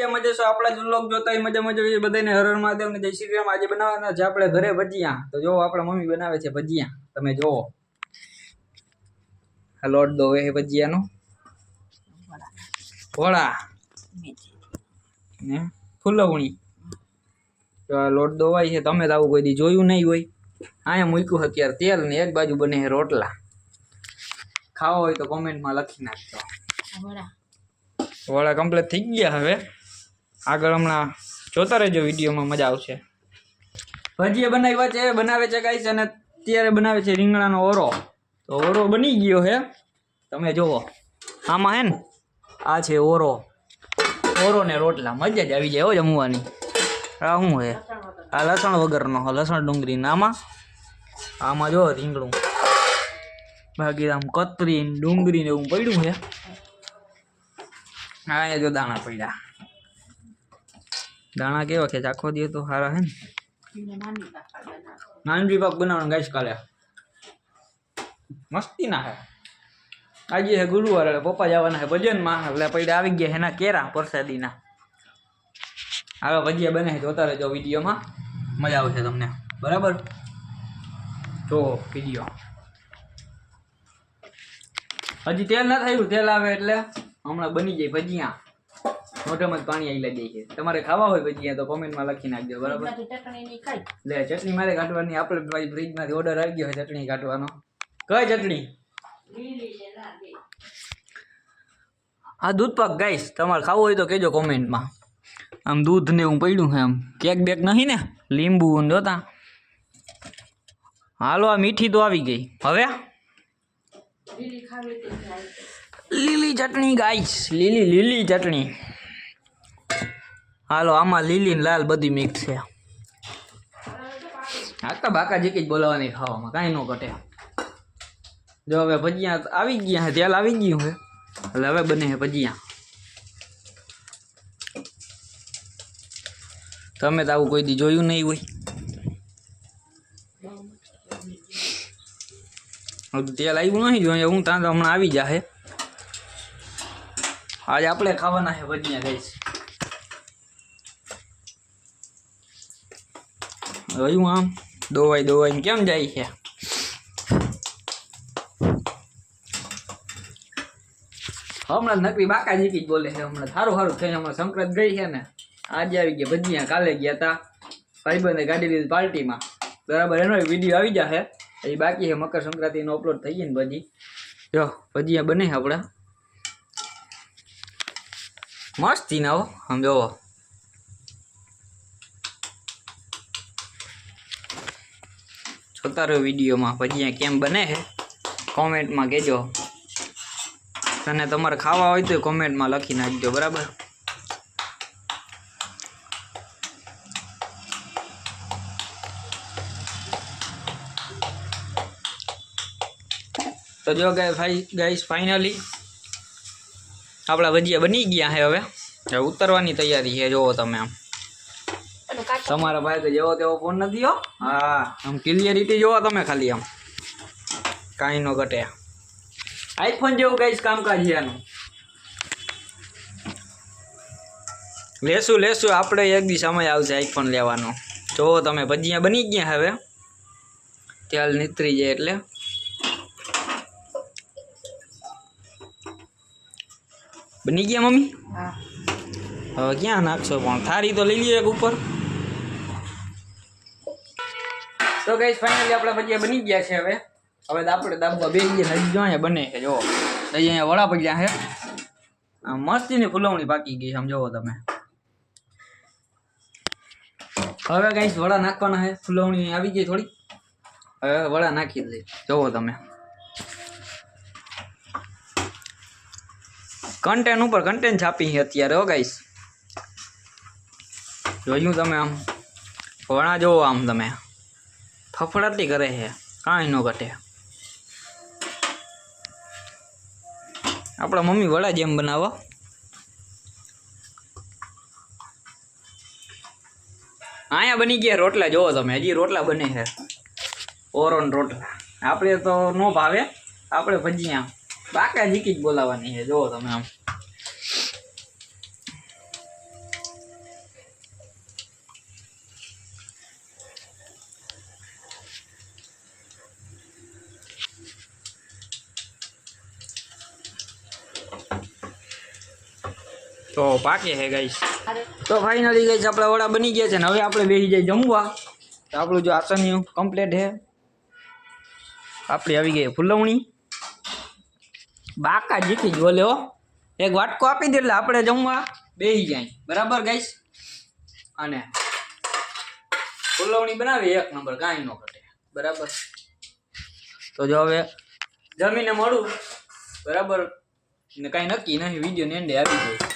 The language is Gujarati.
કેમ મજા છો આપણા જ વ્લોગ જોતા હોય મજા મજા બધાને હર હર મહાદેવ ને જય શ્રી રામ। આજે બનાવવાના છે આપણે ઘરે ભજીયા। તો જો આપણા મમ્મી બનાવે છે ભજીયા, તમે જોવો આ લોટ દો હે ભજીયાનો વડા ને ફૂલવણી। તો આ લોટ દોવાય છે, તમે તો આવું કોઈ દી જોયું નહીં હોય। અહીંયા મૂક્યું અત્યારે તેલ ને એક બાજુ બને છે રોટલા। ખાવા હોય તો કોમેન્ટમાં લખી નાખજો। વડા કમ્પ્લીટ થઈ ગયા। હવે આગળ હમણાં જોતા રહેજો વિડીયોમાં, મજા આવશે। ભજીયા બનાવ્યા છે, બનાવે છે ગાઈસ, અને અત્યારે બનાવે છે રીંગણાનો ઓરો। તો ઓરો બની ગયો છે, તમે જુઓ આમાં હે ને આ છે ઓરો, ઓરો ને રોટલા, મજા જ આવી જાય હો જમવાની। આ શું છે? આ લસણ વગરનો, લસણ ડુંગળી આમાં આમાં જો રીંગણું, બાકી આમ કતરી ડુંગળી ને એવું પડ્યું છે। હા જો દાણા પડ્યા, દાણા કેવા છે ચાખો દે તો સારા હે ને। નાનજી પાક બનાવવાનું ગાઈસ કાલે મસ્તી ના હે। આજે હે ગુરુવાર, એટલે પપ્પા જવાના છે ભજનમાં, એટલે પૈડા આવી ગયા એના કેરા પ્રસાદીના। આવા ભજીયા બને જોતા રહેજો વિડીયોમાં, મજા આવશે તમને બરાબર। જો વિડીયો હજી તેલ ના થયું, તેલ આવે એટલે હમણાં બની જાય ભજીયા। મોઢામાં જ પાણી આવી જાય છે। તમારે ખાવા હોય ભજીયા તો કોમેન્ટમાં લખી નાખજો બરાબર। લે ચટણી મારે કાઢવાની, આપણે ફ્રીજમાંથી ઓર્ડર આવી ગયો છે ચટણી કાઢવાનો। કઈ ચટણી? આ દૂધ પાક ગાઈસ, તમારે ખાવું હોય તો કહેજો કોમેન્ટમાં। આમ દૂધ ને એવું પડ્યું છે, આમ કેક બેક નહીં ને, લીંબુ જોતા। હાલો આ મીઠી તો આવી ગઈ, હવે લીલી ચટણી ગાઈસ, લીલી ચટણી। હાલો આમાં લીલી ને લાલ બધી મિક્સ છે। આકા બાકા જેકી જ બોલાવાની ખાવામાં, કાંઈ ન ઘટે। જો હવે ભજીયા આવી ગયા છે, તેલ આવી ગયું છે, એટલે હવે બને છે ભજીયા। તમે તો આવું કોઈ દી જોયું નહીં હોય। તેલ આવ્યું નહીં જોઈએ, હું ત્યાં તો હમણાં આવી જાહે। આજે આપણે ખાવાના છે ભજીયા ગાઈસ। જોયું આમ દોવાઈ કેમ જાય છે? હમણાં નકરી બાકા જીકી જ બોલે છે। હમણાં સારું થઈ, હમણાં સંક્રાંત ગઈ છે ને, આજે આવી ગયા ભજીયા, કાલે ગયા તા ભાઈબંધે ગાડી લીધી પાર્ટીમાં બરાબર, એનો વિડીયો આવી જશે। એ બાકી છે મકર સંક્રાંતિનો અપલોડ થઈ ગઈ ને ભજી। જો ભજીયા બને છે આપણા મસ્તી ના હો, આમ જોવો જોતા રહ્યો વિડીયોમાં ભજીયા કેમ બને છે, કોમેન્ટમાં કહેજો। અને તમારે ખાવા હોય તો કોમેન્ટમાં લખી નાખજો બરાબર। તો જો ગાઈસ ફાઇનલી આપણા ભજીયા બની ગયા છે। હવે ઉતરવાની તૈયારી છે, જોવો તમે આમ। તમારા ભાઈ તો જેવો તેવો ફોન નથી હો। હા આમ ક્લિયરિટી જોવો તમે ખાલી, આમ કાંઈ ન ઘટે। આઈફોન જેવું ગાઈસ કામકાજ છે આનું। લેશું આપણે એક દી સમય આવશે આઈફોન લેવાનો। જોવો તમે ભજીયા બની ગયા હવે, તેલ નીતરી જાય એટલે બની ગયા મમ્મી। હવે ક્યાં નાખશો પણ, થાળી તો લઈ લ્યો એક ઉપર। તો ગાઈસ ફાઇનલી આપણા ભજીયા બની ગયા છે। હવે આપણે દાબવા બેસી ગયા, હજી જો અહીંયા બને છે, જો અહીંયા વડા પડ્યા છે, મસ્તીની ફૂલવણી પાકી ગઈ, આમ જોવો તમે। હવે ગાઈસ વડા નાખવાના છે, ફૂલવણી આવી ગઈ થોડી, હવે વડા નાખી દઈએ, જોવો તમે। કન્ટેન્ટ ઉપર કન્ટેન્ટ છાપી છે અત્યારે હો ગાઈસ, જોયું તમે આમ વડા જોવો, આમ તમે ફફડાટી કરે છે, કાંઈ ન ઘટે। આપણા મમ્મી વડા જેમ બનાવો। અહીંયા બની ગયા રોટલા, જોવો તમે, હજી રોટલા બને છે, ઓરોન રોટલા। આપણે તો ન ભાવે, આપણે ભજીયા બાકા જીકી જ બોલાવાની છે, જોવો તમે આમ। તો પાકે હે ગાઈસ. તો ફાઇનલી ગાઈસ આપણા વડા બની ગયા છે ને હવે આપણે બેસી જાય જમવા. તો આપણું જો આસનિયું કમ્પ્લીટ હે. આપણી આવી ગઈ ફુલવણી. બાકા જીતી જ બોલે હો. એક વાટકો આપી દે એટલે આપણે જમવા બેસી જાય. બરાબર ગાઈસ. અને ફુલવણી બનાવી એક નંબર, કાંઈ ન ઘટે. બરાબર. તો જો હવે જમીને મળું. બરાબર. ને કાંઈ નક્કી નહીં, વિડીયો ને એન્ડે આવી જાય.